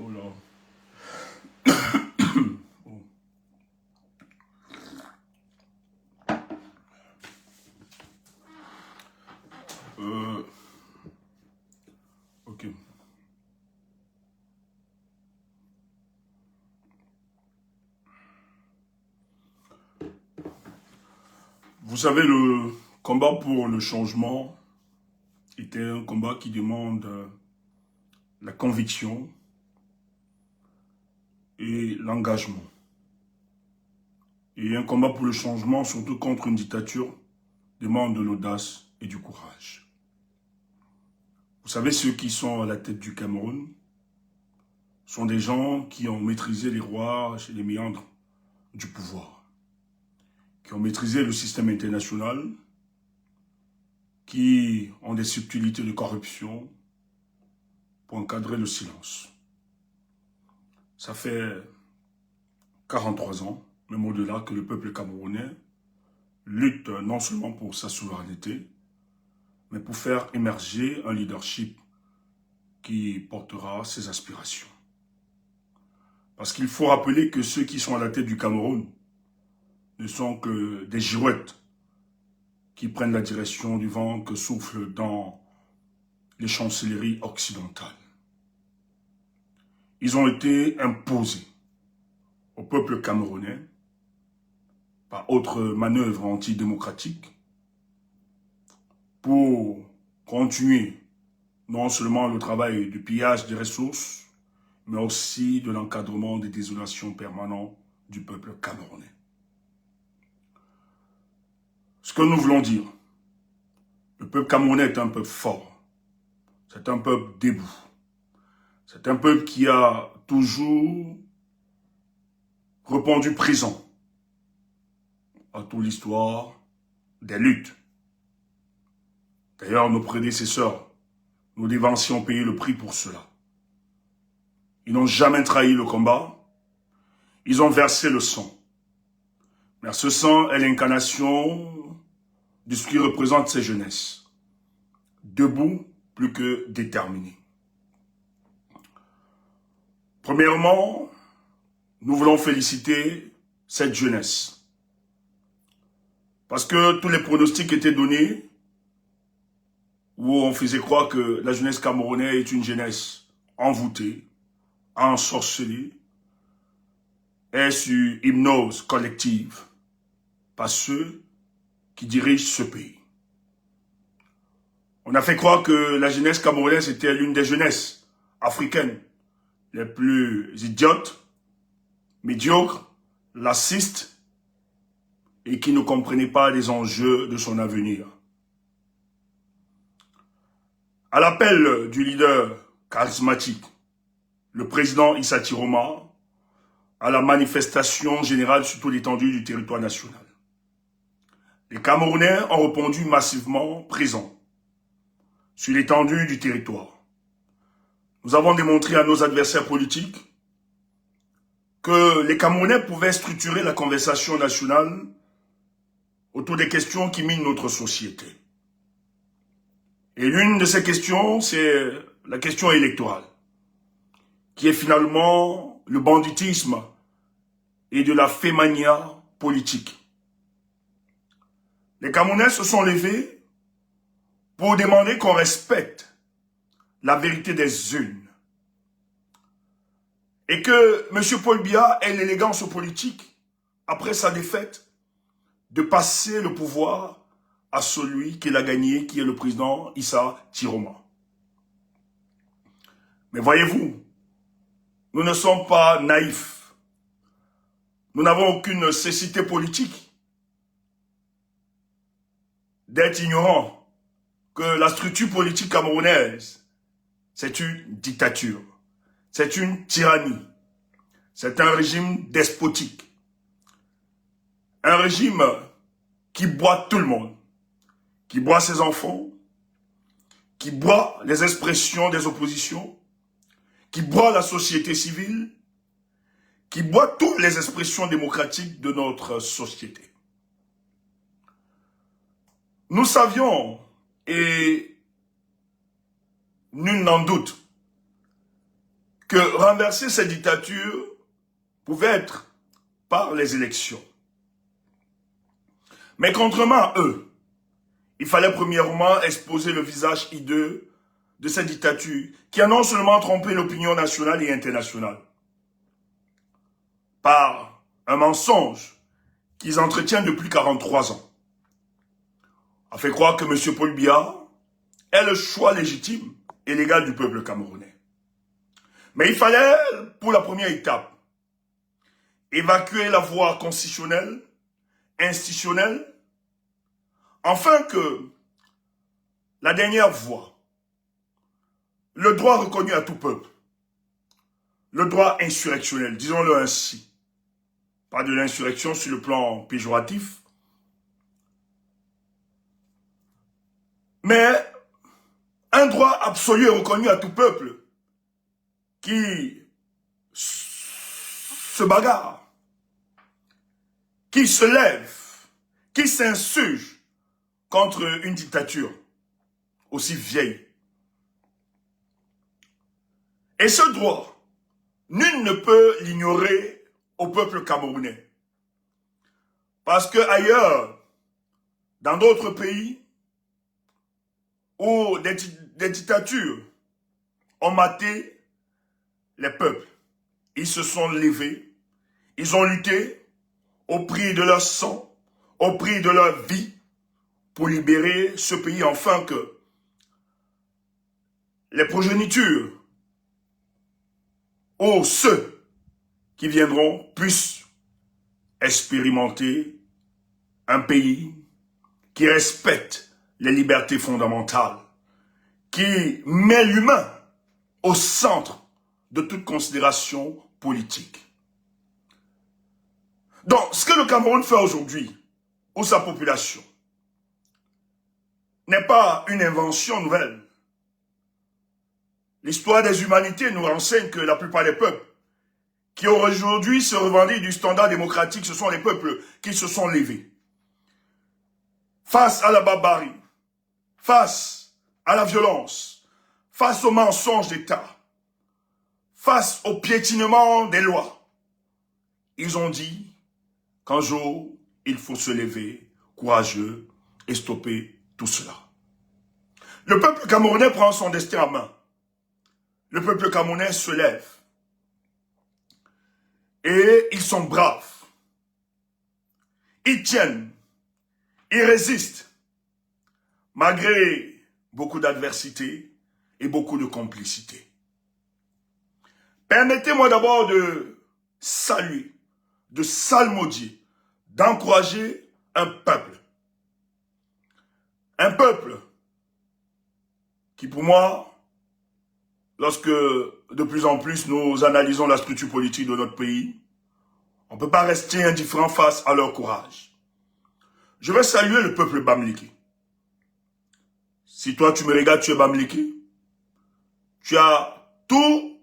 Oh là. Oh. Ok. Vous savez, le combat pour le changement était un combat qui demande la conviction et l'engagement. Et un combat pour le changement, surtout contre une dictature, demande de l'audace et du courage. Vous savez, ceux qui sont à la tête du Cameroun sont des gens qui ont maîtrisé les rouages et les méandres du pouvoir, qui ont maîtrisé le système international, qui ont des subtilités de corruption pour encadrer le silence. Ça fait 43 ans, même au-delà, que le peuple camerounais lutte non seulement pour sa souveraineté, mais pour faire émerger un leadership qui portera ses aspirations. Parce qu'il faut rappeler que ceux qui sont à la tête du Cameroun ne sont que des girouettes qui prennent la direction du vent que souffle dans les chancelleries occidentales. Ils ont été imposés au peuple camerounais par autre manœuvre antidémocratique pour continuer non seulement le travail du pillage des ressources, mais aussi de l'encadrement des désolations permanentes du peuple camerounais. Ce que nous voulons dire, le peuple camerounais est un peuple fort, c'est un peuple debout, c'est un peuple qui a toujours répondu présent à toute l'histoire des luttes. D'ailleurs, nos prédécesseurs, nos dévanciers ont payé le prix pour cela. Ils n'ont jamais trahi le combat, ils ont versé le sang. Mais ce sang est l'incarnation de ce qui représente ces jeunesses. Debout, plus que déterminé. Premièrement, nous voulons féliciter cette jeunesse. Parce que tous les pronostics étaient donnés, où on faisait croire que la jeunesse camerounaise est une jeunesse envoûtée, ensorcelée, est sur hypnose collective par ceux qui dirigent ce pays. On a fait croire que la jeunesse camerounaise était l'une des jeunesses africaines les plus idiotes, médiocres, lassistes et qui ne comprenaient pas les enjeux de son avenir. À l'appel du leader charismatique, le président Issa Tiroma, à la manifestation générale sur toute l'étendue du territoire national. Les Camerounais ont répondu massivement présents sur l'étendue du territoire. Nous avons démontré à nos adversaires politiques que les Camerounais pouvaient structurer la conversation nationale autour des questions qui minent notre société. Et l'une de ces questions, c'est la question électorale, qui est finalement le banditisme et de la fémania politique. Les Camerounais se sont levés pour demander qu'on respecte la vérité des urnes. Et que M. Paul Biya ait l'élégance politique, après sa défaite, de passer le pouvoir à celui qu'il a gagné, qui est le président Issa Tiroma. Mais voyez-vous, nous ne sommes pas naïfs. Nous n'avons aucune cécité politique d'être ignorants que la structure politique camerounaise, c'est une dictature, c'est une tyrannie, c'est un régime despotique, un régime qui boit tout le monde, qui boit ses enfants, qui boit les expressions des oppositions, qui boit la société civile, qui boit toutes les expressions démocratiques de notre société. Nous savions, et nul n'en doute, que renverser cette dictature pouvait être par les élections. Mais contrairement à eux, il fallait premièrement exposer le visage hideux de cette dictature qui a non seulement trompé l'opinion nationale et internationale par un mensonge qu'ils entretiennent depuis 43 ans. On fait croire que M. Paul Biya est le choix légitime et légal du peuple camerounais. Mais il fallait, pour la première étape, évacuer la voie constitutionnelle, institutionnelle, afin que la dernière voie, le droit reconnu à tout peuple, le droit insurrectionnel, disons-le ainsi, pas de l'insurrection sur le plan péjoratif, mais un droit absolu et reconnu à tout peuple qui se bagarre, qui se lève, qui s'insurge contre une dictature aussi vieille. Et ce droit, nul ne peut l'ignorer au peuple camerounais. Parce que ailleurs, dans d'autres pays, où des dictatures ont maté les peuples, ils se sont levés, ils ont lutté au prix de leur sang, au prix de leur vie, pour libérer ce pays, afin que les progénitures ou ceux qui viendront puissent expérimenter un pays qui respecte les libertés fondamentales, qui met l'humain au centre de toute considération politique. Donc, ce que le Cameroun fait aujourd'hui, ou sa population, n'est pas une invention nouvelle. L'histoire des humanités nous renseigne que la plupart des peuples qui aujourd'hui se revendiquent du standard démocratique, ce sont les peuples qui se sont levés. Face à la barbarie, face à la violence, face aux mensonges d'État, face au piétinement des lois, ils ont dit qu'un jour, il faut se lever, courageux, et stopper tout cela. Le peuple camerounais prend son destin en main. Le peuple camerounais se lève. Et ils sont braves. Ils tiennent. Ils résistent. Malgré beaucoup d'adversité et beaucoup de complicité. Permettez-moi d'abord de saluer, de salmodier, d'encourager un peuple. Un peuple qui, pour moi, lorsque de plus en plus nous analysons la structure politique de notre pays, on ne peut pas rester indifférent face à leur courage. Je vais saluer le peuple Bamileke. Si toi tu me regardes, tu es Bamileke, tu as toutes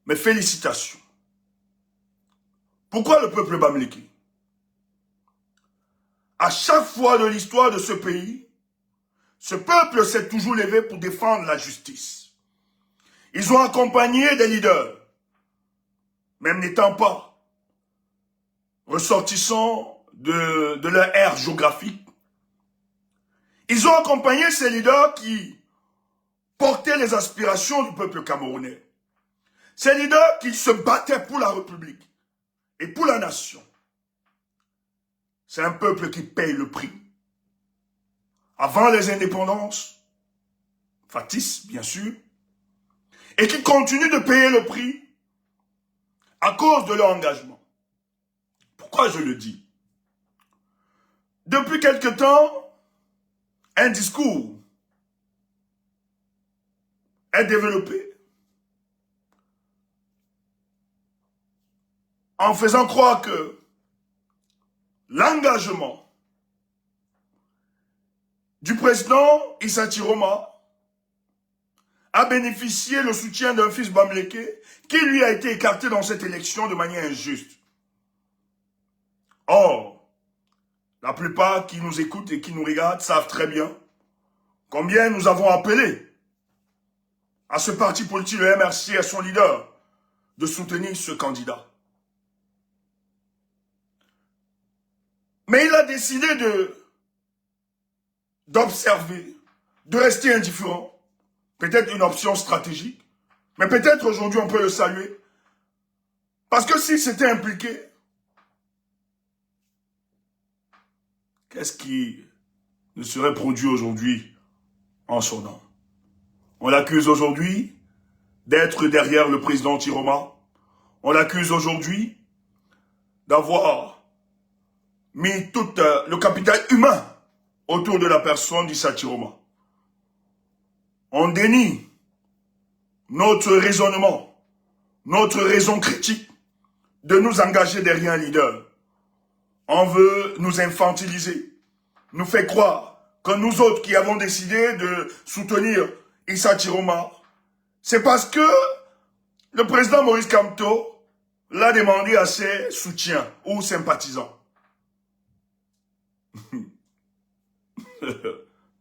mes félicitations. Pourquoi le peuple Bamileke? À chaque fois de l'histoire de ce pays, ce peuple s'est toujours levé pour défendre la justice. Ils ont accompagné des leaders, même n'étant pas ressortissants de leur ère géographique. Ils ont accompagné ces leaders qui portaient les aspirations du peuple camerounais. Ces leaders qui se battaient pour la République et pour la nation. C'est un peuple qui paye le prix. Avant les indépendances, factices bien sûr, et qui continue de payer le prix à cause de leur engagement. Pourquoi je le dis? Depuis quelque temps, un discours est développé en faisant croire que l'engagement du président Issa Chiroma a bénéficié le soutien d'un fils Bamileke qui lui a été écarté dans cette élection de manière injuste. Or, la plupart qui nous écoutent et qui nous regardent savent très bien combien nous avons appelé à ce parti politique, le MRC, à son leader, de soutenir ce candidat. Mais il a décidé d'observer, de rester indifférent. Peut-être une option stratégique, mais peut-être aujourd'hui on peut le saluer. Parce que s'il s'était impliqué, qu'est-ce qui ne serait produit aujourd'hui en son nom? On l'accuse aujourd'hui d'être derrière le président Tiroma. On l'accuse aujourd'hui d'avoir mis tout le capital humain autour de la personne d'Issa Tiroma. On dénie notre raisonnement, notre raison critique de nous engager derrière un leader. On veut nous infantiliser, nous fait croire que nous autres qui avons décidé de soutenir Issa Tiroma, c'est parce que le président Maurice Kamto l'a demandé à ses soutiens ou sympathisants.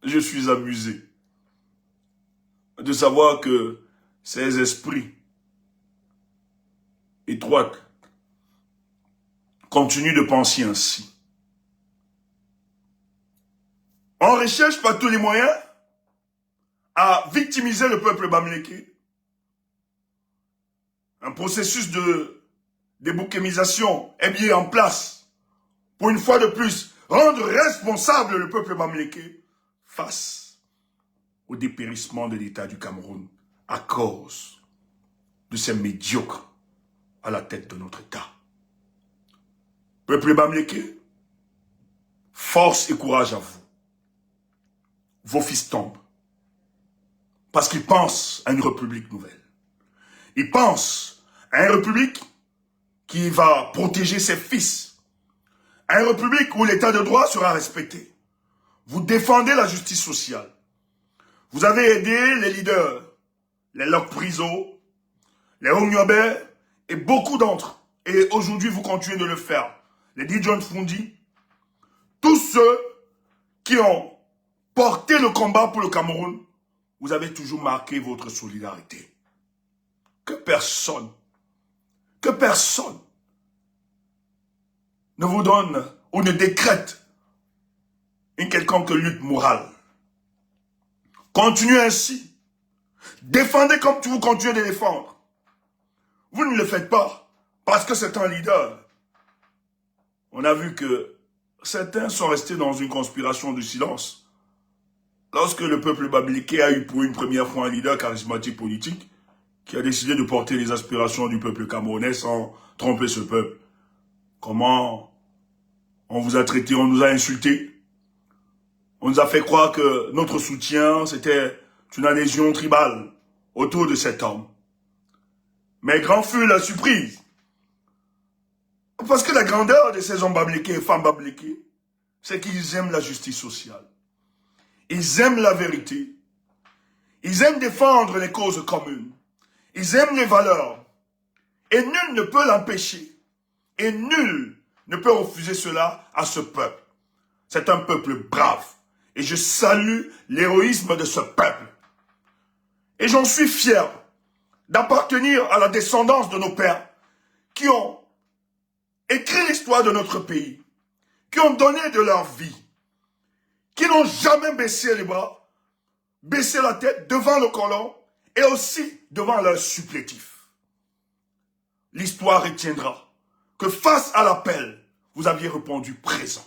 Je suis amusé de savoir que ces esprits étroits continuent de penser ainsi. On recherche par tous les moyens à victimiser le peuple bamileke. Un processus de déboukémisation est bien en place pour une fois de plus rendre responsable le peuple bamileke face au dépérissement de l'État du Cameroun à cause de ces médiocres à la tête de notre État. Peuple bamileke, force et courage à vous. Vos fils tombent parce qu'ils pensent à une république nouvelle. Ils pensent à une république qui va protéger ses fils. À une république où l'état de droit sera respecté. Vous défendez la justice sociale. Vous avez aidé les leaders, les Lok Priso, les Ongnobe et beaucoup d'entre. Et aujourd'hui, vous continuez de le faire. Les D. John Fundi, tous ceux qui ont porté le combat pour le Cameroun, vous avez toujours marqué votre solidarité. Que personne ne vous donne ou ne décrète une quelconque lutte morale. Continuez ainsi. Défendez comme vous continuez de défendre. Vous ne le faites pas parce que c'est un leader. On a vu que certains sont restés dans une conspiration du silence. Lorsque le peuple bamileke a eu pour une première fois un leader charismatique politique qui a décidé de porter les aspirations du peuple camerounais sans tromper ce peuple. Comment on vous a traité, on nous a insultés. On nous a fait croire que notre soutien, c'était une adhésion tribale autour de cet homme. Mais grande fut la surprise. Parce que la grandeur de ces hommes bamileke et femmes bamileke, c'est qu'ils aiment la justice sociale. Ils aiment la vérité. Ils aiment défendre les causes communes. Ils aiment les valeurs. Et nul ne peut l'empêcher. Et nul ne peut refuser cela à ce peuple. C'est un peuple brave. Et je salue l'héroïsme de ce peuple. Et j'en suis fier d'appartenir à la descendance de nos pères qui ont écrit l'histoire de notre pays, qui ont donné de leur vie, qui n'ont jamais baissé les bras, baissé la tête devant le colon et aussi devant leurs supplétifs. L'histoire retiendra que face à l'appel, vous aviez répondu présent.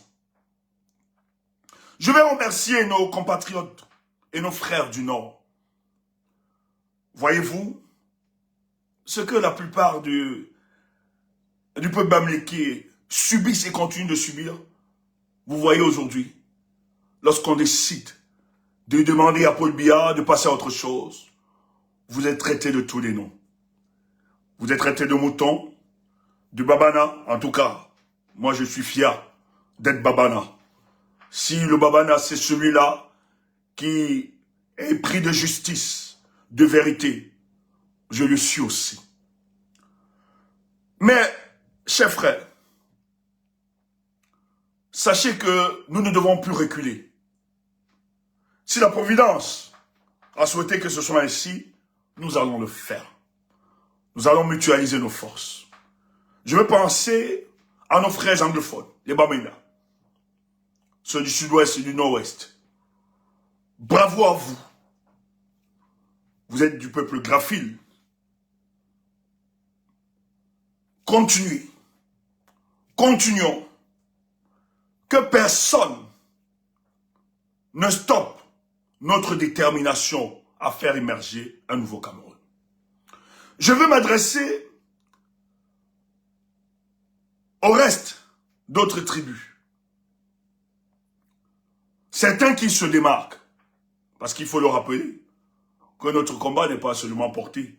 Je vais remercier nos compatriotes et nos frères du Nord. Voyez-vous, ce que la plupart du peuple bamileke subissent et continuent de subir, vous voyez aujourd'hui, lorsqu'on décide de demander à Paul Biya de passer à autre chose, vous êtes traité de tous les noms. Vous êtes traité de mouton, de babana, en tout cas, moi je suis fier d'être babana. Si le babana c'est celui-là qui est pris de justice, de vérité, je le suis aussi. Mais, chers frères, sachez que nous ne devons plus reculer. Si la Providence a souhaité que ce soit ainsi, Nous allons le faire. Nous allons mutualiser nos forces. Je veux penser à nos frères anglophones, les Bamenda, ceux du sud-ouest et du nord-ouest. Bravo à vous. Vous êtes du peuple graphile. Continuez. Continuons. Que personne ne stoppe notre détermination à faire émerger un nouveau Cameroun. Je veux m'adresser au reste d'autres tribus. Certains qui se démarquent, parce qu'il faut le rappeler, que notre combat n'est pas seulement porté.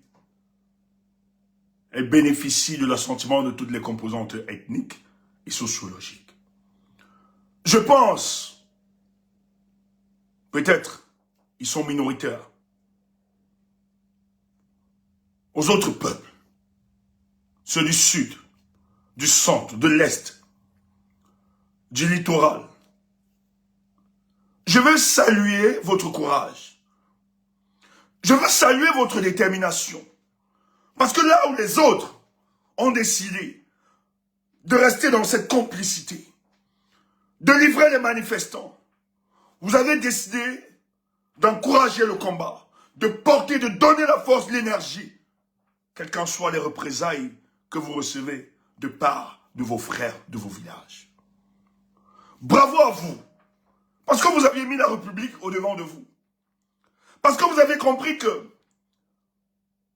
Elle bénéficie de l'assentiment de toutes les composantes ethniques et sociologiques. Je pense, peut-être, ils sont minoritaires, aux autres peuples, ceux du sud, du centre, de l'est, du littoral. Je veux saluer votre courage. Je veux saluer votre détermination. Parce que là où les autres ont décidé de rester dans cette complicité, de livrer les manifestants, vous avez décidé d'encourager le combat, de porter, de donner la force, l'énergie, quelles qu'en soient les représailles que vous recevez de part de vos frères, de vos villages. Bravo à vous, parce que vous aviez mis la République au-devant de vous. Parce que vous avez compris que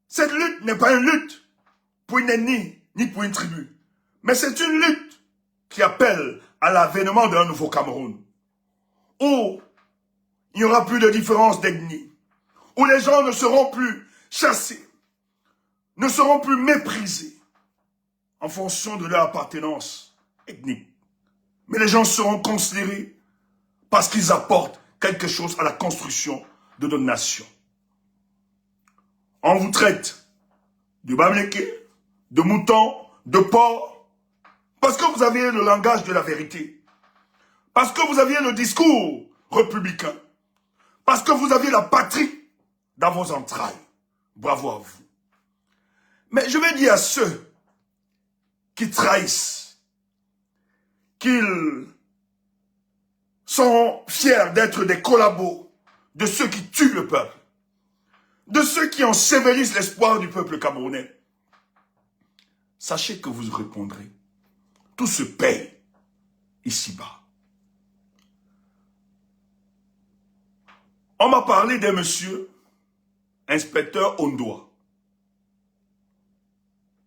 cette lutte n'est pas une lutte pour une ethnie, ni pour une tribu, mais c'est une lutte qui appelle à l'avènement d'un nouveau Cameroun, où il n'y aura plus de différence d'ethnie, où les gens ne seront plus chassés, ne seront plus méprisés en fonction de leur appartenance ethnique. Mais les gens seront considérés parce qu'ils apportent quelque chose à la construction de notre nation. On vous traite de babléké, de mouton, de porc, parce que vous aviez le langage de la vérité, parce que vous aviez le discours républicain, parce que vous aviez la patrie dans vos entrailles. Bravo à vous. Mais je vais dire à ceux qui trahissent, qu'ils sont fiers d'être des collabos de ceux qui tuent le peuple, de ceux qui ensevelissent l'espoir du peuple camerounais. Sachez que vous répondrez. Tout se paye ici-bas. On m'a parlé d'un monsieur, inspecteur Ondoa,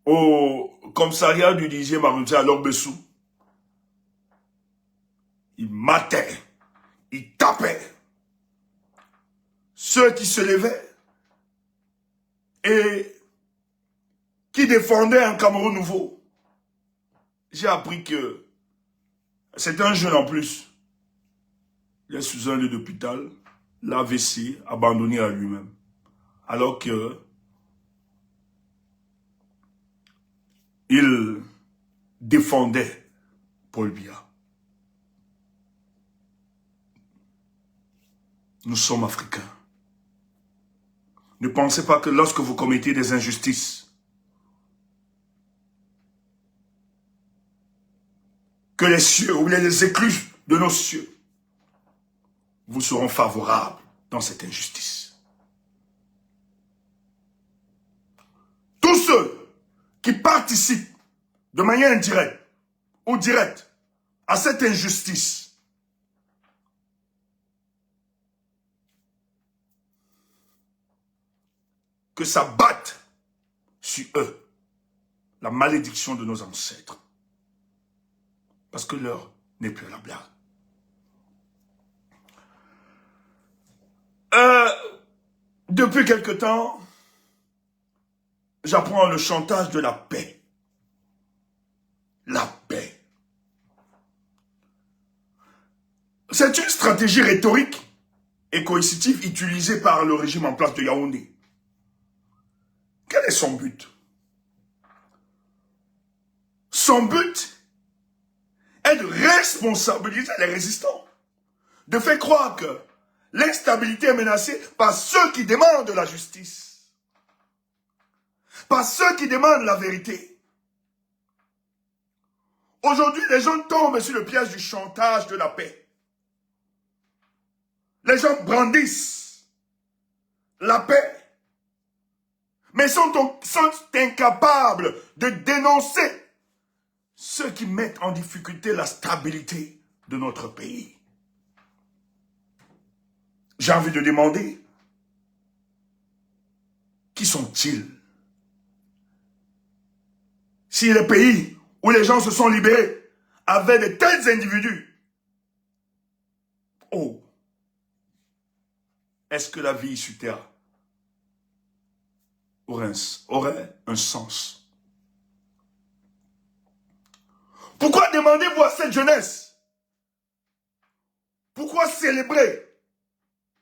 au commissariat du 10e arrondissement à Lorbessou. Il matait, il tapait ceux qui se levaient et qui défendaient un Cameroun nouveau. J'ai appris que c'est un jeune en plus. Il est sous un lit d'hôpital, l'AVC, abandonné à lui-même. Alors que il défendait Paul Biya. Nous sommes africains. Ne pensez pas que lorsque vous commettez des injustices, que les cieux ou les écluses de nos cieux vous seront favorables dans cette injustice. Tous ceux qui participent de manière indirecte ou directe à cette injustice, que ça batte sur eux la malédiction de nos ancêtres. Parce que l'heure n'est plus à la blague. Depuis quelque temps, j'apprends le chantage de la paix. La paix. C'est une stratégie rhétorique et coercitive utilisée par le régime en place de Yaoundé. Quel est son but? Son but est de responsabiliser les résistants, de faire croire que l'instabilité est menacée par ceux qui demandent la justice. par ceux qui demandent la vérité. Aujourd'hui, les gens tombent sur le piège du chantage de la paix. Les gens brandissent la paix, mais sont incapables de dénoncer ceux qui mettent en difficulté la stabilité de notre pays. J'ai envie de demander, qui sont-ils? Si les pays où les gens se sont libérés avaient de tels individus, oh, est-ce que la vie sur terre aurait un sens? Pourquoi demandez-vous à cette jeunesse? Pourquoi célébrer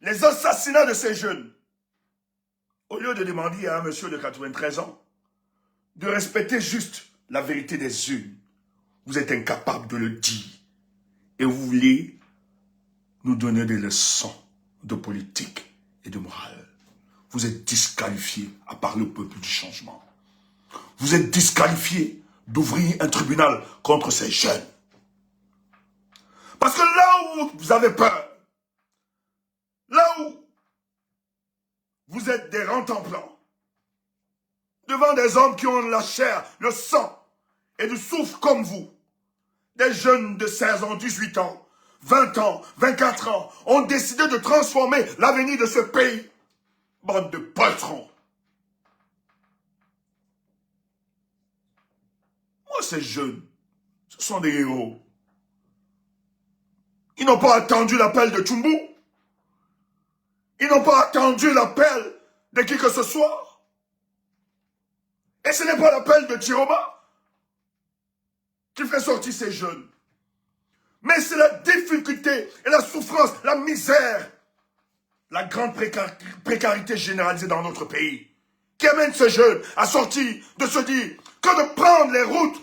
les assassinats de ces jeunes? Au lieu de demander à un monsieur de 93 ans de respecter juste la vérité des unes, vous êtes incapable de le dire. Et vous voulez nous donner des leçons de politique et de morale. Vous êtes disqualifié à part le peuple du changement. Vous êtes disqualifié d'ouvrir un tribunal contre ces jeunes. Parce que là où vous avez peur, là où vous êtes des rentemplants, devant des hommes qui ont la chair, le sang et du souffle comme vous, des jeunes de 16 ans, 18 ans, 20 ans, 24 ans, ont décidé de transformer l'avenir de ce pays. Bande de patrons. Moi, ces jeunes, ce sont des héros. Ils n'ont pas attendu l'appel de Tchumbu. Ils n'ont pas attendu l'appel de qui que ce soit. Et ce n'est pas l'appel de Tiroma qui fait sortir ces jeunes. Mais c'est la difficulté et la souffrance, la misère, la grande précarité généralisée dans notre pays qui amène ces jeunes à sortir, de se dire que de prendre les routes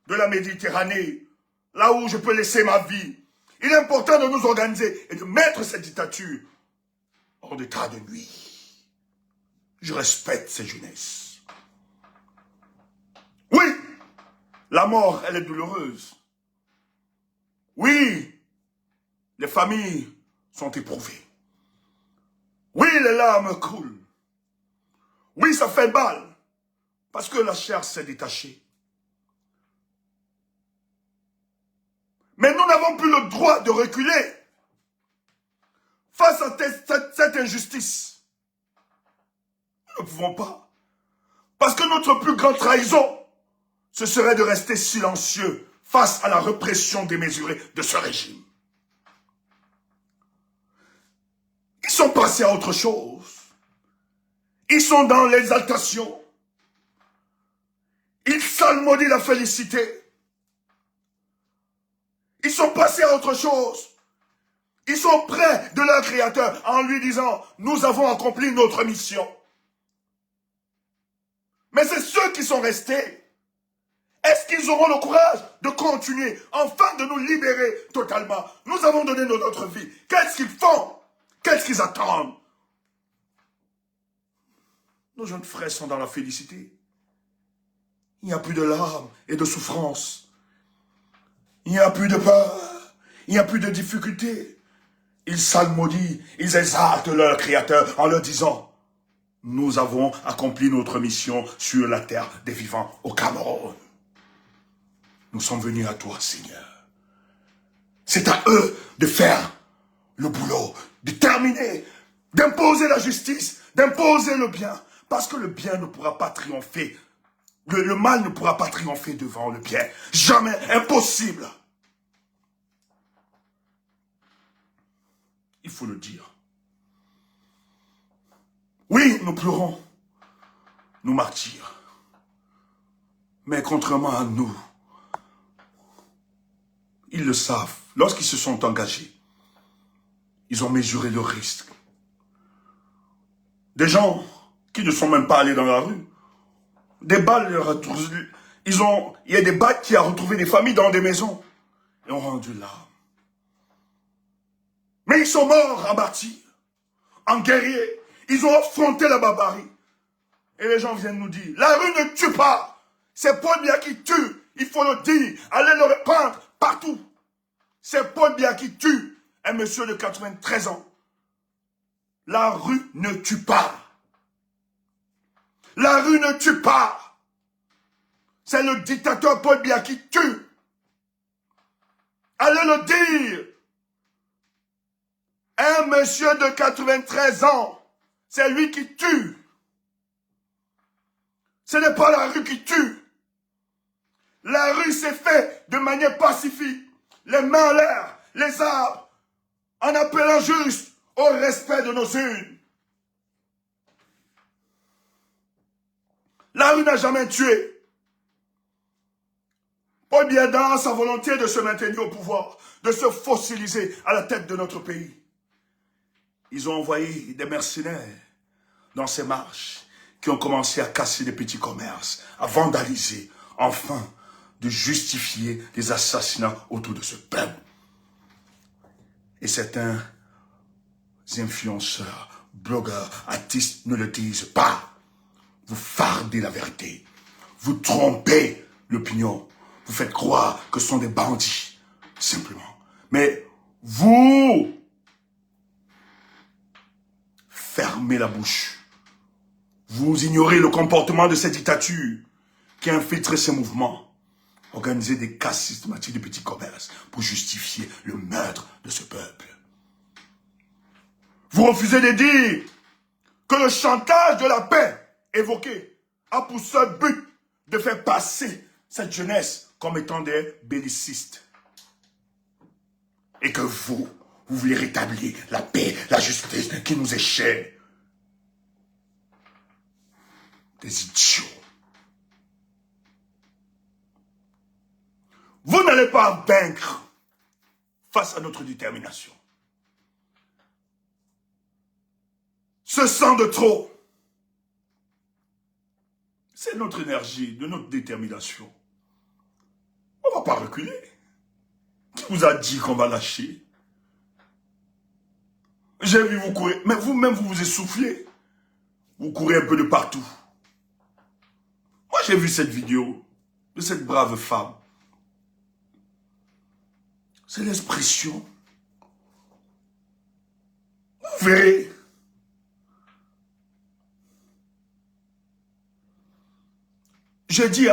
de la Méditerranée, là où je peux laisser ma vie. Il est important de nous organiser et de mettre cette dictature hors d'état de nuit. Je respecte ces jeunesses. Oui, la mort, elle est douloureuse. Oui, les familles sont éprouvées. Oui, les larmes coulent. Oui, ça fait mal, parce que la chair s'est détachée. Mais nous n'avons plus le droit de reculer face à cette injustice. Nous ne pouvons pas. Parce que notre plus grande trahison, ce serait de rester silencieux face à la répression démesurée de ce régime. Ils sont passés à autre chose. Ils sont dans l'exaltation. Ils salmodient la félicité. Ils sont passés à autre chose. Ils sont près de leur Créateur en lui disant, nous avons accompli notre mission. Mais c'est ceux qui sont restés. Est-ce qu'ils auront le courage de continuer, enfin de nous libérer totalement? Nous avons donné notre vie. Qu'est-ce qu'ils font? Qu'est-ce qu'ils attendent? Nos jeunes frères sont dans la félicité. Il n'y a plus de larmes et de souffrance. Il n'y a plus de peur. Il n'y a plus de difficultés. Ils salmodient, ils exaltent leur Créateur en leur disant, nous avons accompli notre mission sur la terre des vivants au Cameroun. Nous sommes venus à toi, Seigneur. C'est à eux de faire le boulot, de terminer, d'imposer la justice, d'imposer le bien. Parce que le bien ne pourra pas triompher. Le mal ne pourra pas triompher devant le bien. Jamais, impossible. Il faut le dire. Oui, nous pleurons, nous martyrs. Mais contrairement à nous, ils le savent. Lorsqu'ils se sont engagés, ils ont mesuré le risque. Des gens qui ne sont même pas allés dans la rue, des balles, il y a des balles qui ont retrouvé des familles dans des maisons et ont rendu l'âme. Mais ils sont morts en martyrs, en guerriers. Ils ont affronté la barbarie. Et les gens viennent nous dire, la rue ne tue pas. C'est Paul Biya qui tue. Il faut le dire. Allez le répandre partout. C'est Paul Biya qui tue. Un monsieur de 93 ans. La rue ne tue pas. La rue ne tue pas. C'est le dictateur Paul Biya qui tue. Allez le dire. Un monsieur de 93 ans, c'est lui qui tue. Ce n'est pas la rue qui tue. La rue s'est faite de manière pacifique. Les mains en l'air, les arbres, en appelant juste au respect de nos urnes. La rue n'a jamais tué. Paul Biya, dans sa volonté de se maintenir au pouvoir, de se fossiliser à la tête de notre pays, ils ont envoyé des mercenaires dans ces marches qui ont commencé à casser des petits commerces, à vandaliser, enfin, de justifier les assassinats autour de ce peuple. Et certains influenceurs, blogueurs, artistes ne le disent pas. Vous fardez la vérité. Vous trompez l'opinion. Vous faites croire que ce sont des bandits, simplement. Mais vous fermez la bouche. Vous ignorez le comportement de cette dictature qui a infiltré ces mouvements. Organiser des casses systématiques de petits commerces pour justifier le meurtre de ce peuple. Vous refusez de dire que le chantage de la paix évoqué a pour seul but de faire passer cette jeunesse comme étant des bellicistes. Et que vous voulez rétablir la paix, la justice qui nous est chère. Des idiots. Vous n'allez pas vaincre face à notre détermination. Ce sang de trop, c'est notre énergie, de notre détermination. On ne va pas reculer. Qui vous a dit qu'on va lâcher? J'ai vu vous courir, mais vous-même vous vous essoufflez. Vous courez un peu de partout. Moi j'ai vu cette vidéo de cette brave femme. C'est l'expression. Vous verrez. Je dis,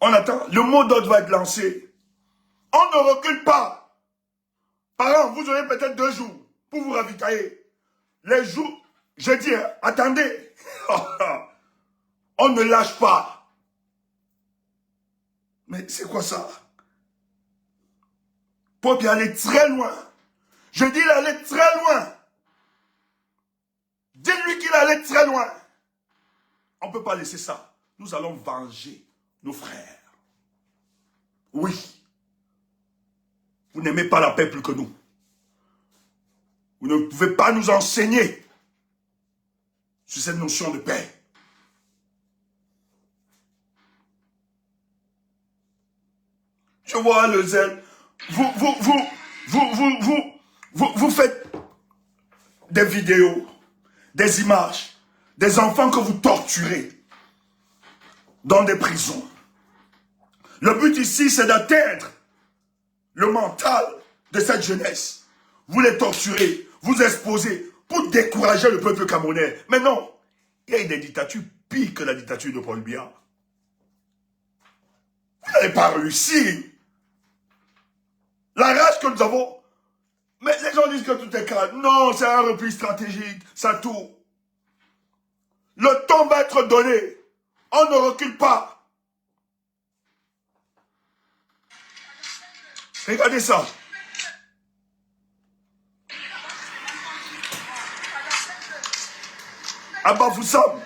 on attend, le mot d'ordre va être lancé. On ne recule pas. Par exemple, vous aurez peut-être 2 jours pour vous ravitailler. Les jours, je dis, attendez. On ne lâche pas. Mais c'est quoi ça? Paul Biya aller très loin. Je dis, il allait très loin. Dites-lui qu'il allait très loin. On ne peut pas laisser ça. Nous allons venger nos frères. Oui. Vous n'aimez pas la paix plus que nous. Vous ne pouvez pas nous enseigner sur cette notion de paix. Je vois le zèle. Vous faites des vidéos, des images, des enfants que vous torturez dans des prisons. Le but ici, c'est d'atteindre le mental de cette jeunesse. Vous les torturez, vous exposez pour décourager le peuple camerounais. Mais non, il y a des dictatures pires que la dictature de Paul Biya. Vous n'avez pas réussi. La rage que nous avons, mais les gens disent que tout est calme. Non, c'est un repli stratégique, ça tourne. Le temps va être donné. On ne recule pas. Regardez ça. Abba Foussam.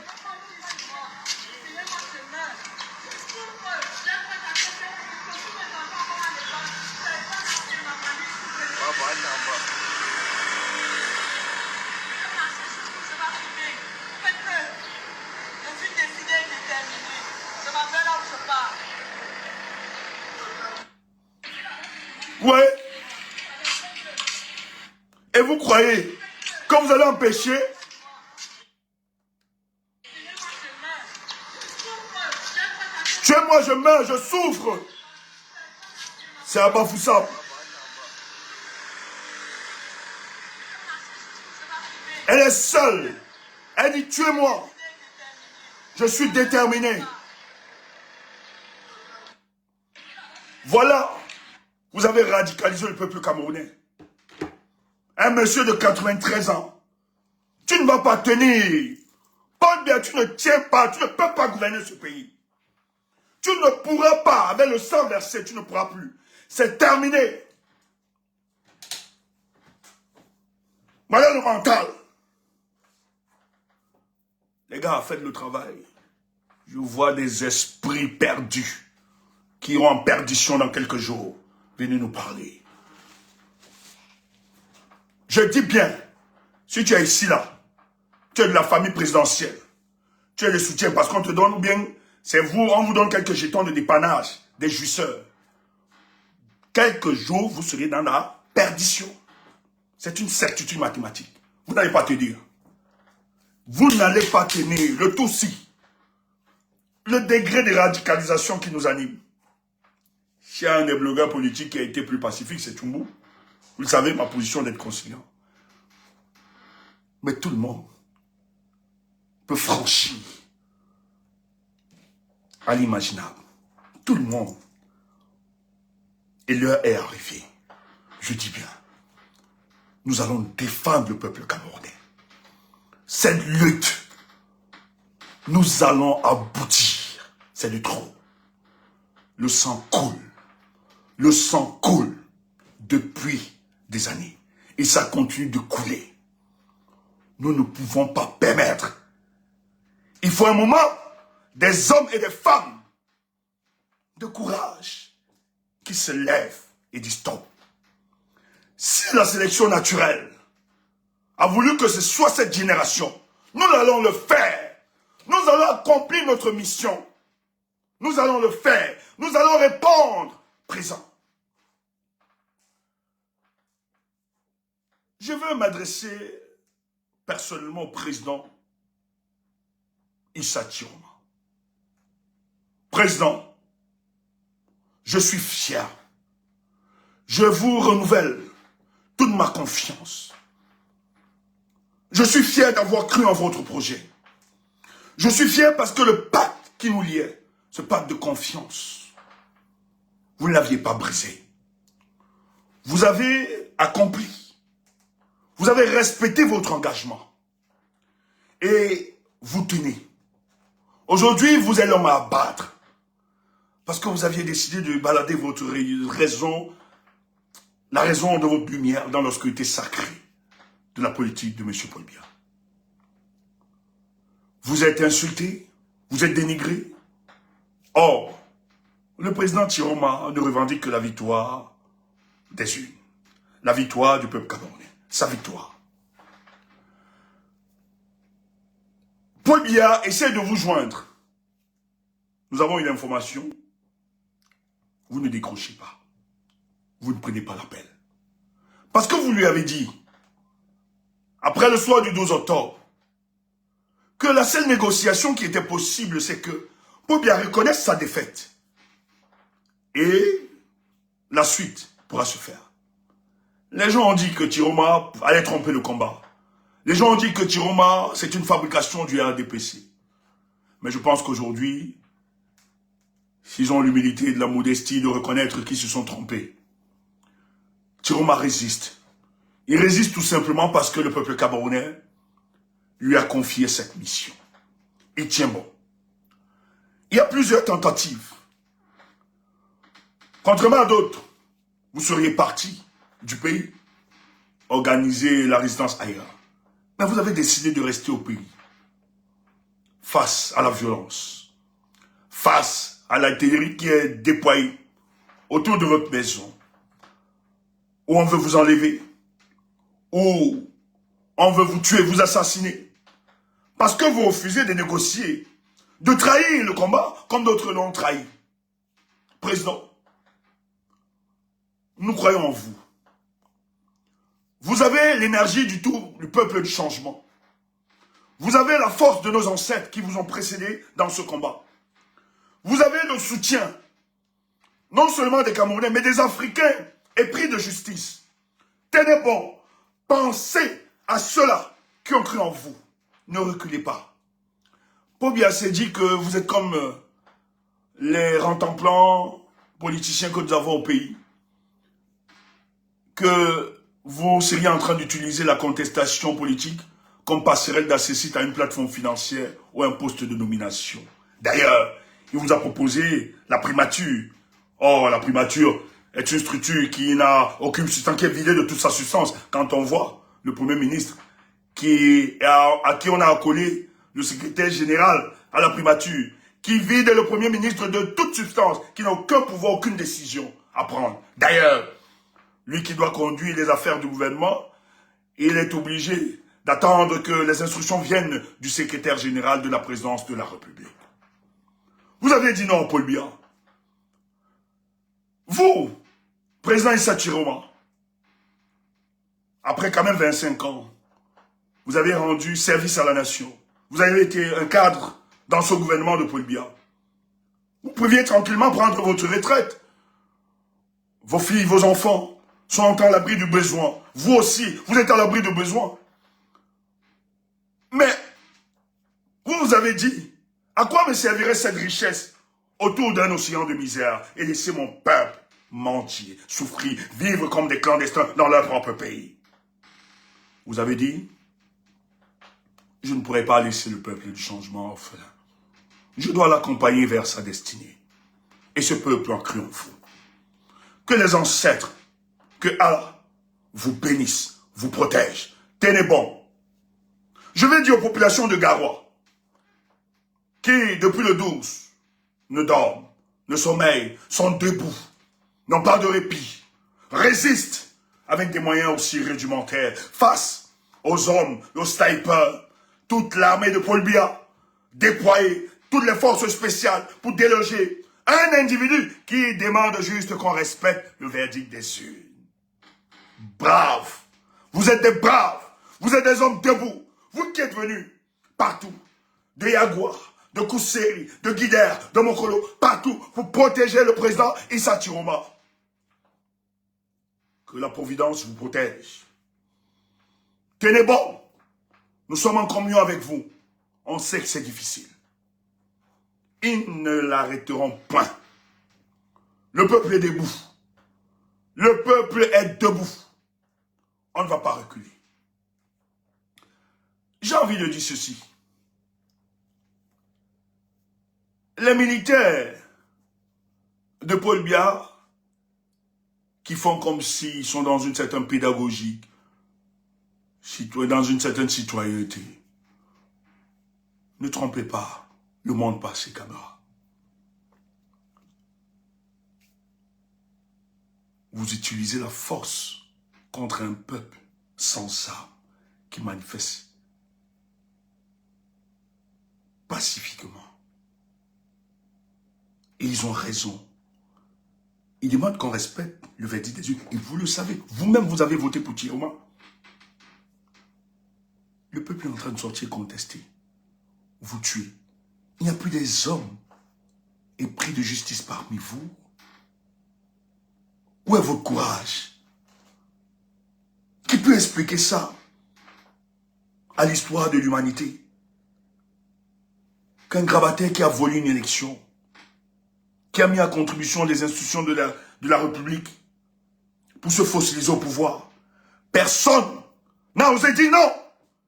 Ouais. Et vous croyez que vous allez empêcher Tuez-moi, je meurs, je souffre. C'est un bafoussable. Elle est seule. Elle dit tuez-moi. Je suis déterminé. Voilà. Vous avez radicalisé le peuple camerounais. Un monsieur de 93 ans. Tu ne vas pas tenir. Paul Biya, tu ne tiens pas. Tu ne peux pas gouverner ce pays. Tu ne pourras pas. Avec le sang versé, tu ne pourras plus. C'est terminé. Voilà le mental. Les gars, faites le travail. Je vois des esprits perdus qui iront en perdition dans quelques jours. Venez nous parler. Je dis bien, si tu es ici là, tu es de la famille présidentielle, tu es le soutien parce qu'on te donne, ou bien c'est vous, on vous donne quelques jetons de dépannage, des jouisseurs. Quelques jours, vous serez dans la perdition. C'est une certitude mathématique. Vous n'allez pas tenir. Vous n'allez pas tenir. Le tout-ci. Le degré de radicalisation qui nous anime. S'il y a un des blogueurs politiques qui a été plus pacifique, c'est Tchoumbou. Vous le savez, ma position d'être conciliant. Mais tout le monde peut franchir à l'imaginable. Tout le monde. Et l'heure est arrivée. Je dis bien. Nous allons défendre le peuple camerounais. Cette lutte, nous allons aboutir. C'est du trop. Le sang coule. Le sang coule depuis des années. Et ça continue de couler. Nous ne pouvons pas permettre. Il faut un moment des hommes et des femmes de courage qui se lèvent et disent stop. Si la sélection naturelle a voulu que ce soit cette génération, nous allons le faire. Nous allons accomplir notre mission. Nous allons le faire. Nous allons répondre présent. Je veux m'adresser personnellement au président Issa Chiroma. Président, je suis fier. Je vous renouvelle toute ma confiance. Je suis fier d'avoir cru en votre projet. Je suis fier parce que le pacte qui nous liait, ce pacte de confiance, vous ne l'aviez pas brisé. Vous avez accompli. Vous avez respecté votre engagement. Et vous tenez. Aujourd'hui, vous êtes l'homme à abattre. Parce que vous aviez décidé de balader votre raison, la raison de votre lumière dans l'obscurité sacrée de la politique de M. Paul Biya. Vous êtes insulté, vous êtes dénigré. Or, le président Chiroma ne revendique que la victoire des unes. La victoire du peuple camerounais. Sa victoire. Paul Biya essaie de vous joindre. Nous avons une information. Vous ne décrochez pas. Vous ne prenez pas l'appel. Parce que vous lui avez dit, après le soir du 12 octobre, que la seule négociation qui était possible, c'est que Paul Biya reconnaisse sa défaite. Et la suite pourra se faire. Les gens ont dit que Chiroma allait tromper le combat. Les gens ont dit que Chiroma, c'est une fabrication du RDPC. Mais je pense qu'aujourd'hui, s'ils ont l'humilité et de la modestie de reconnaître qu'ils se sont trompés, Chiroma résiste. Il résiste tout simplement parce que le peuple camerounais lui a confié cette mission. Il tient bon. Il y a plusieurs tentatives. Contrairement à d'autres, vous seriez partis du pays, organiser la résidence ailleurs. Mais vous avez décidé de rester au pays. Face à la violence, face à l'artillerie qui est déployée autour de votre maison, où on veut vous enlever, où on veut vous tuer, vous assassiner. Parce que vous refusez de négocier, de trahir le combat comme d'autres l'ont trahi. Président, nous croyons en vous. Vous avez l'énergie du peuple du changement. Vous avez la force de nos ancêtres qui vous ont précédé dans ce combat. Vous avez le soutien, non seulement des Camerounais, mais des Africains épris de justice. Tenez bon, pensez à ceux-là qui ont cru en vous. Ne reculez pas. Paul Biya s'est dit que vous êtes comme les rantemplans politiciens que nous avons au pays. Que vous seriez en train d'utiliser la contestation politique comme passerelle d'accès à une plateforme financière ou un poste de nomination. D'ailleurs, il vous a proposé la primature. Or, la primature est une structure qui n'a aucune substance, qui est vidée de toute sa substance. Quand on voit le Premier ministre à qui on a accolé le secrétaire général à la primature, qui vide le Premier ministre de toute substance, qui n'a aucun pouvoir, aucune décision à prendre. D'ailleurs, lui qui doit conduire les affaires du gouvernement, il est obligé d'attendre que les instructions viennent du secrétaire général de la présidence de la République. Vous avez dit non, Paul Biya. Vous, président Issa Chiroma, après quand même 25 ans, vous avez rendu service à la nation. Vous avez été un cadre dans ce gouvernement de Paul Biya. Vous pouviez tranquillement prendre votre retraite. Vos filles, vos enfants sont à l'abri du besoin. Vous aussi, vous êtes à l'abri du besoin. Mais, vous avez dit, à quoi me servirait cette richesse autour d'un océan de misère et laisser mon peuple mentir, souffrir, vivre comme des clandestins dans leur propre pays? Vous avez dit, je ne pourrai pas laisser le peuple du changement orphelin. Je dois l'accompagner vers sa destinée. Et ce peuple en cru en vous. Que les ancêtres, que Allah vous bénisse, vous protège. Tenez bon. Je vais dire aux populations de Garoua, qui, depuis le 12, ne dorment, ne sommeillent, sont debout, n'ont pas de répit, résistent avec des moyens aussi rudimentaires face aux hommes, aux snipers, toute l'armée de Paul Biya, déployer toutes les forces spéciales pour déloger un individu qui demande juste qu'on respecte le verdict des urnes. Braves, vous êtes des braves, vous êtes des hommes debout, vous qui êtes venus partout, de Yagua, de Kousséri, de Guider, de Mokolo, partout, pour protéger le président Issa Chiroma. Que la Providence vous protège. Tenez bon, nous sommes en communion avec vous. On sait que c'est difficile. Ils ne l'arrêteront point. Le peuple est debout. Le peuple est debout. On ne va pas reculer. J'ai envie de dire ceci. Les militaires de Paul Biya qui font comme s'ils sont dans une certaine pédagogie, dans une certaine citoyenneté. Ne trompez pas le monde par ses caméras. Vous utilisez la force contre un peuple sans armes qui manifeste pacifiquement. Et ils ont raison. Ils demandent qu'on respecte le verdict des urnes. Et vous le savez. Vous-même, vous avez voté pour Chiroma. Le peuple est en train de sortir contester. Vous tuez. Il n'y a plus des hommes épris de justice parmi vous. Où est votre courage? Qui peut expliquer ça à l'histoire de l'humanité? Qu'un grabataire qui a volé une élection, qui a mis à contribution les institutions de la République pour se fossiliser au pouvoir. Personne n'a osé dire non.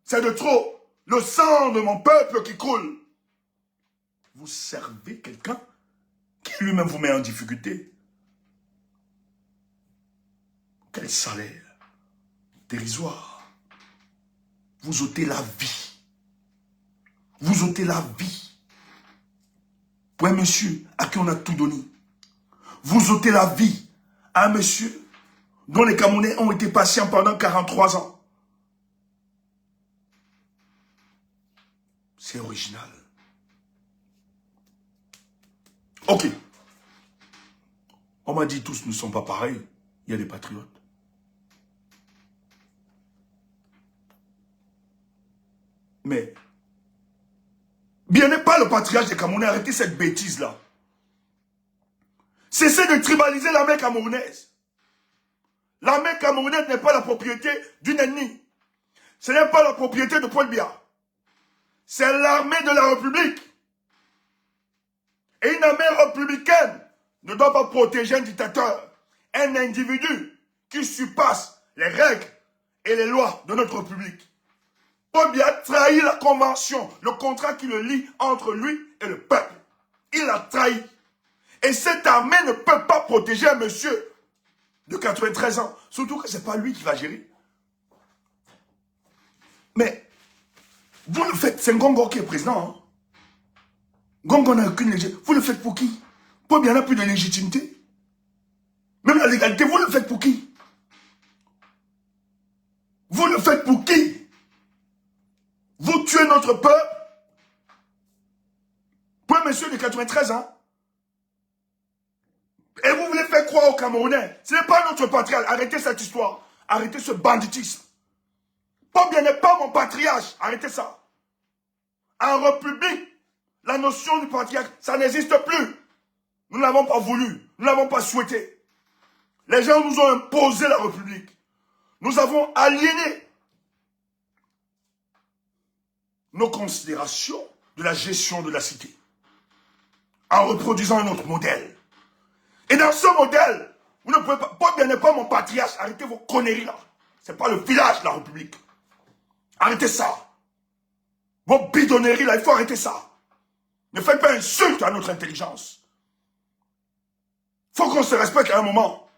C'est de trop. Le sang de mon peuple qui coule. Vous servez quelqu'un qui lui-même vous met en difficulté. Quel salaire dérisoire. Vous ôtez la vie. Vous ôtez la vie. Pour un monsieur à qui on a tout donné. Vous ôtez la vie à un monsieur dont les Camerounais ont été patients pendant 43 ans. C'est original. Ok. On m'a dit tous ne sont pas pareils. Il y a des patriotes. Mais bien n'est pas le patriarche des Camerounais. Arrêtez cette bêtise-là. Cessez de tribaliser l'armée camerounaise. L'armée camerounaise n'est pas la propriété d'une ennemie. Ce n'est pas la propriété de Paul Biya. C'est l'armée de la République. Et une armée républicaine ne doit pas protéger un dictateur, un individu qui surpasse les règles et les lois de notre République. Paul Biya a trahi la convention, le contrat qui le lie entre lui et le peuple. Il l'a trahi. Et cette armée ne peut pas protéger un monsieur de 93 ans. Surtout que ce n'est pas lui qui va gérer. Mais, vous le faites, c'est Ngongo qui est président. Hein? Ngongo n'a aucune légitimité. Vous le faites pour qui? Paul Biya n'a plus de légitimité. Même la légalité, vous le faites pour qui? Vous le faites pour qui? Vous tuez notre peuple pour un monsieur de 93 ans. Et vous voulez faire croire aux Camerounais. Ce n'est pas notre patriarche. Arrêtez cette histoire. Arrêtez ce banditisme. Paul Biya n'est pas mon patriarche. Arrêtez ça. En République, la notion du patriarche, ça n'existe plus. Nous ne l'avons pas voulu. Nous ne l'avons pas souhaité. Les gens nous ont imposé la République. Nous avons aliéné nos considérations de la gestion de la cité en reproduisant un autre modèle. Et dans ce modèle, vous ne pouvez pas... Paul Biya n'est pas mon patriarche. Arrêtez vos conneries là. Ce n'est pas le village de la République. Arrêtez ça. Vos bidonneries là, il faut arrêter ça. Ne faites pas insulte à notre intelligence. Il faut qu'on se respecte à un moment.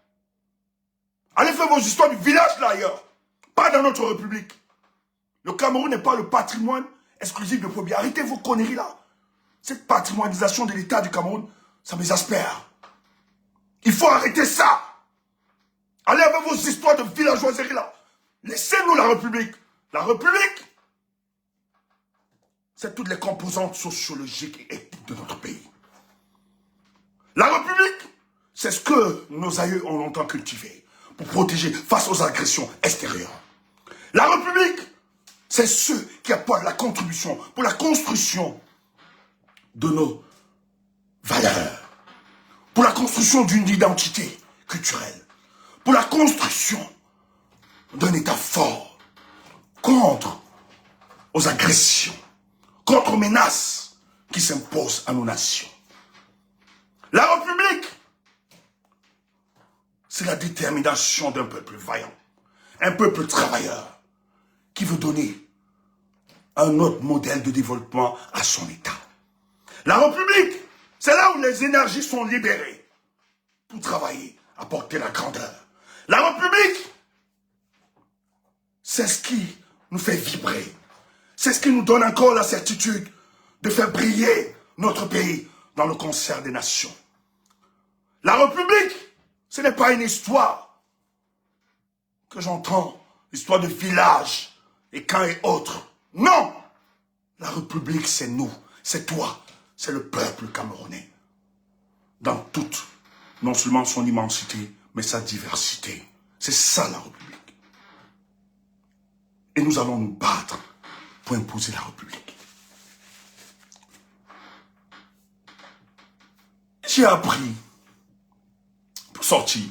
Allez faire vos histoires du village là ailleurs. Pas dans notre République. Le Cameroun n'est pas le patrimoine exclusif de Paul Biya. Arrêtez vos conneries là. Cette patrimonialisation de l'État du Cameroun, ça m'exaspère. Il faut arrêter ça. Allez avec vos histoires de villageoiserie là. Laissez-nous la République. La République, c'est toutes les composantes sociologiques et éthiques de notre pays. La République, c'est ce que nos aïeux ont longtemps cultivé pour protéger face aux agressions extérieures. La République, c'est ceux qui apportent la contribution pour la construction de nos valeurs, pour la construction d'une identité culturelle, pour la construction d'un État fort contre aux agressions, contre aux menaces qui s'imposent à nos nations. La République, c'est la détermination d'un peuple vaillant, un peuple travailleur qui veut donner un autre modèle de développement à son État. La République, c'est là où les énergies sont libérées pour travailler, apporter la grandeur. La République, c'est ce qui nous fait vibrer. C'est ce qui nous donne encore la certitude de faire briller notre pays dans le concert des nations. La République, ce n'est pas une histoire que j'entends, histoire de village et camp et autres. Non! La République, c'est nous, c'est toi, c'est le peuple camerounais. Dans toute, non seulement son immensité, mais sa diversité. C'est ça la République. Et nous allons nous battre pour imposer la République. J'ai appris, pour sortir,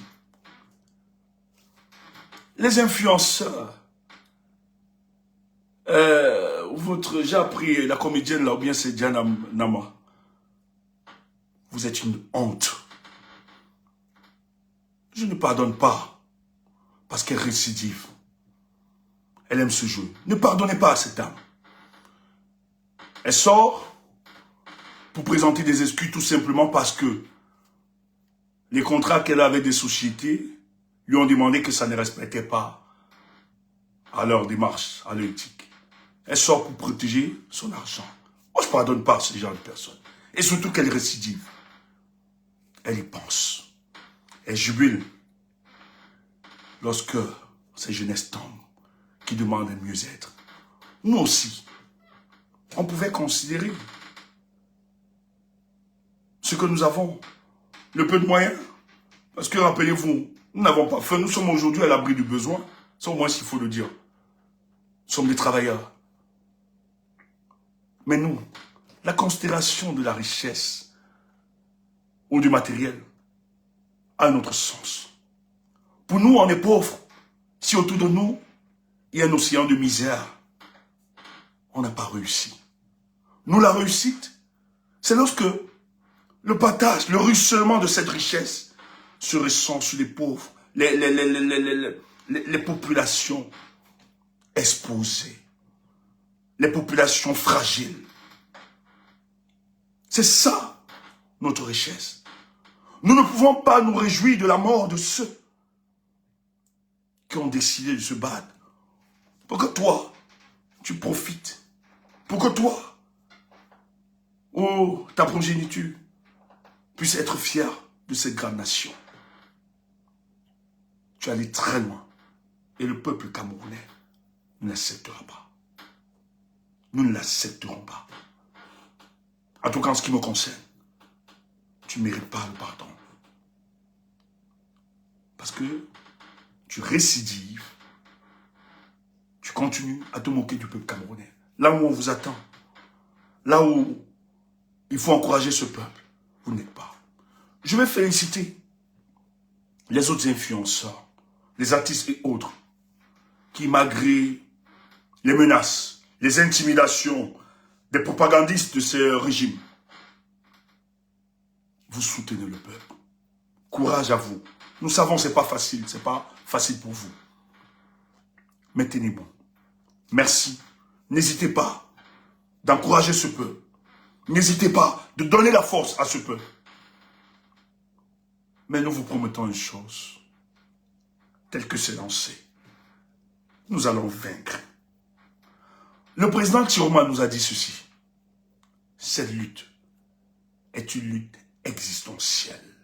les influenceurs, j'ai appris la comédienne là, ou bien c'est Diana Nama. Vous êtes une honte. Je ne pardonne pas parce qu'elle récidive. Elle aime ce jeu. Ne pardonnez pas à cette dame. Elle sort pour présenter des excuses tout simplement parce que les contrats qu'elle avait des sociétés lui ont demandé que ça ne respectait pas à leur démarche, à leur éthique. Elle sort pour protéger son argent. Moi, je ne pardonne pas à ce genre de personnes. Et surtout qu'elle récidive. Elle y pense. Elle jubile lorsque ces jeunesses tombent, qui demandent un mieux-être. Nous aussi, on pouvait considérer ce que nous avons, le peu de moyens. Parce que rappelez-vous, nous n'avons pas faim, nous sommes aujourd'hui à l'abri du besoin. C'est au moins ce qu'il faut le dire. Nous sommes des travailleurs. Mais nous, la considération de la richesse ou du matériel à notre sens. Pour nous, on est pauvres. Si autour de nous, il y a un océan de misère, on n'a pas réussi. Nous, la réussite, c'est lorsque le partage, le ruissellement de cette richesse se ressent sur les pauvres, les populations exposées, les populations fragiles. C'est ça, notre richesse. Nous ne pouvons pas nous réjouir de la mort de ceux qui ont décidé de se battre pour que toi, tu profites. Pour que toi, oh, ta progéniture, puisse être fière de cette grande nation. Tu es allé très loin. Et le peuple camerounais ne l'acceptera pas. Nous ne l'accepterons pas. En tout cas, en ce qui me concerne, tu ne mérites pas le pardon. Parce que tu récidives, tu continues à te moquer du peuple camerounais. Là où on vous attend, là où il faut encourager ce peuple, vous n'êtes pas. Je vais féliciter les autres influenceurs, les artistes et autres, qui malgré les menaces, les intimidations des propagandistes de ce régime, vous soutenez le peuple. Courage à vous. Nous savons que ce n'est pas facile, ce n'est pas facile pour vous. Mais tenez bon. Merci. N'hésitez pas d'encourager ce peuple. N'hésitez pas de donner la force à ce peuple. Mais nous vous promettons une chose. Tel que c'est lancé, nous allons vaincre. Le président Tiroma nous a dit ceci. Cette lutte est une lutte existentielle.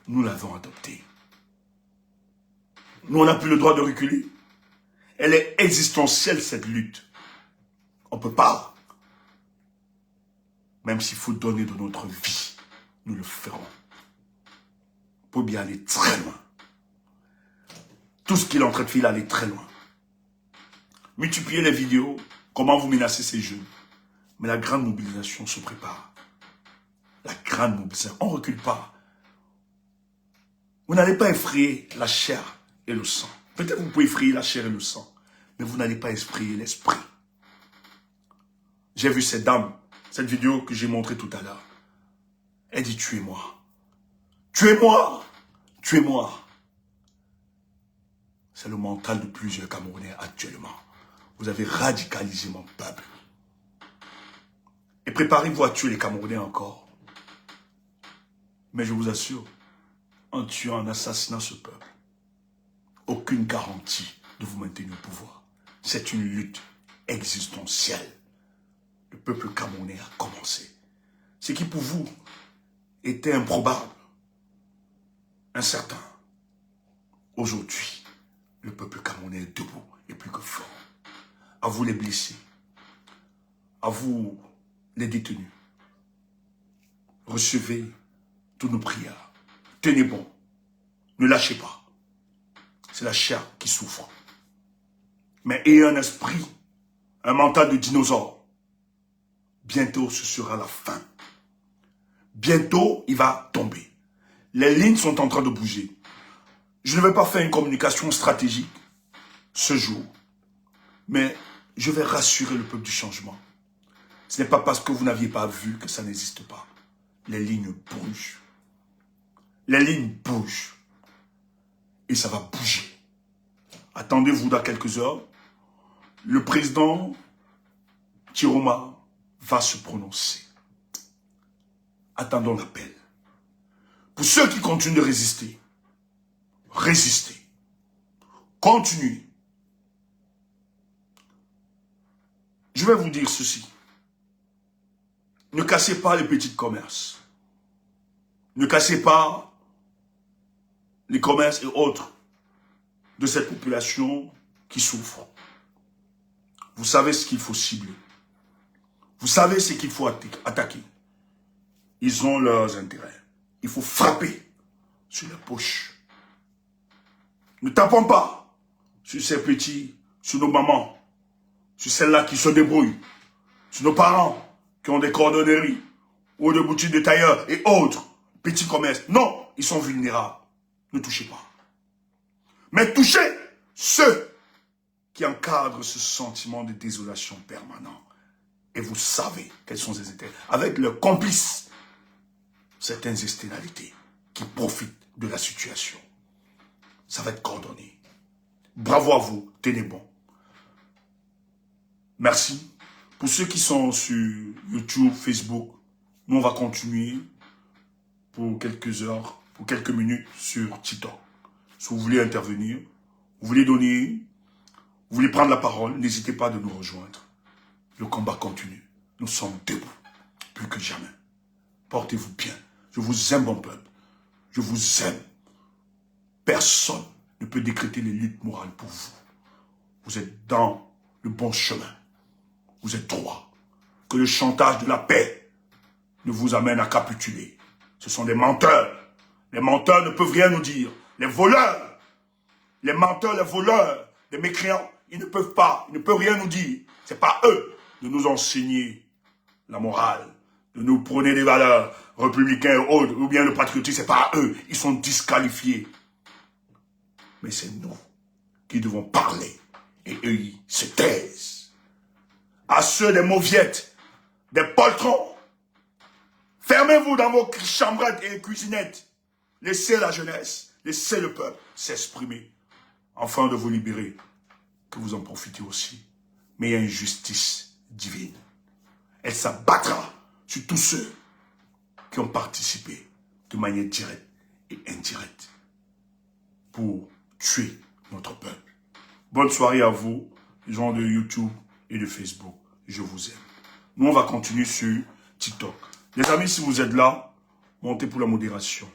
Nous l'avons adoptée. Nous, on n'a plus le droit de reculer. Elle est existentielle, cette lutte. On ne peut pas. Même s'il faut donner de notre vie, nous le ferons. Pour bien aller très loin. Tout ce qu'il est en train de faire, il aller très loin. Multipliez les vidéos, comment vous menacez ces jeunes. Mais la grande mobilisation se prépare. La grande mobilisation, on ne recule pas. Vous n'allez pas effrayer la chair et le sang. Peut-être que vous pouvez effrayer la chair et le sang, mais vous n'allez pas effrayer l'esprit. J'ai vu cette dame, cette vidéo que j'ai montrée tout à l'heure. Elle dit, tuez-moi. Tuez-moi. Tuez-moi. C'est le mental de plusieurs Camerounais actuellement. Vous avez radicalisé mon peuple. Et préparez-vous à tuer les Camerounais encore. Mais je vous assure, en tuant, en assassinant ce peuple, aucune garantie de vous maintenir au pouvoir. C'est une lutte existentielle. Le peuple camerounais a commencé. Ce qui pour vous était improbable, incertain. Aujourd'hui, le peuple camerounais est debout et plus que fort. À vous les blessés, à vous les détenus. Recevez toutes nos prières. Tenez bon. Ne lâchez pas. C'est la chair qui souffre. Mais ayez un esprit, un mental de dinosaure. Bientôt, ce sera la fin. Bientôt, il va tomber. Les lignes sont en train de bouger. Je ne vais pas faire une communication stratégique ce jour. Mais je vais rassurer le peuple du changement. Ce n'est pas parce que vous n'aviez pas vu que ça n'existe pas. Les lignes bougent. Les lignes bougent. Et ça va bouger. Attendez-vous dans quelques heures. Le président Tiroma va se prononcer. Attendons l'appel. Pour ceux qui continuent de résister, résistez. Continuez. Je vais vous dire ceci. Ne cassez pas les petits commerces. Ne cassez pas les commerces et autres de cette population qui souffre. Vous savez ce qu'il faut cibler. Vous savez ce qu'il faut attaquer. Ils ont leurs intérêts. Il faut frapper sur les poches. Ne tapons pas sur ces petits, sur nos mamans, sur celles-là qui se débrouillent, sur nos parents qui ont des cordonneries ou des boutiques de tailleurs et autres. petits commerces. Non, ils sont vulnérables. Ne touchez pas. Mais touchez ceux qui encadrent ce sentiment de désolation permanent. Et vous savez quels sont ces intérêts. Avec leurs complices, certaines externalités qui profitent de la situation. Ça va être coordonné. Bravo à vous, tenez bon. Merci. Pour ceux qui sont sur YouTube, Facebook, nous on va continuer pour quelques heures, pour quelques minutes sur TikTok. Si vous voulez intervenir, vous voulez donner, vous voulez prendre la parole, n'hésitez pas de nous rejoindre. Le combat continue. Nous sommes debout, plus que jamais. Portez-vous bien. Je vous aime, mon peuple. Je vous aime. Personne ne peut décréter l'élite morale pour vous. Vous êtes dans le bon chemin. Vous êtes droit. Que le chantage de la paix ne vous amène à capituler. Ce sont des menteurs. Les menteurs ne peuvent rien nous dire. Les voleurs, les menteurs, les voleurs, les mécréants, ils ne peuvent pas, ils ne peuvent rien nous dire. Ce n'est pas eux de nous enseigner la morale, de nous prôner des valeurs républicaines ou autres, ou bien le patriotisme, ce n'est pas eux. Ils sont disqualifiés. Mais c'est nous qui devons parler et eux, ils se taisent. À ceux des mauviettes, des poltrons, fermez-vous dans vos chambrettes et cuisinettes. Laissez la jeunesse, laissez le peuple s'exprimer, afin de vous libérer, que vous en profitez aussi. Mais il y a une justice divine. Elle s'abattra sur tous ceux qui ont participé de manière directe et indirecte pour tuer notre peuple. Bonne soirée à vous, les gens de YouTube et de Facebook. Je vous aime. Nous, on va continuer sur TikTok. Les amis, si vous êtes là, montez pour la modération.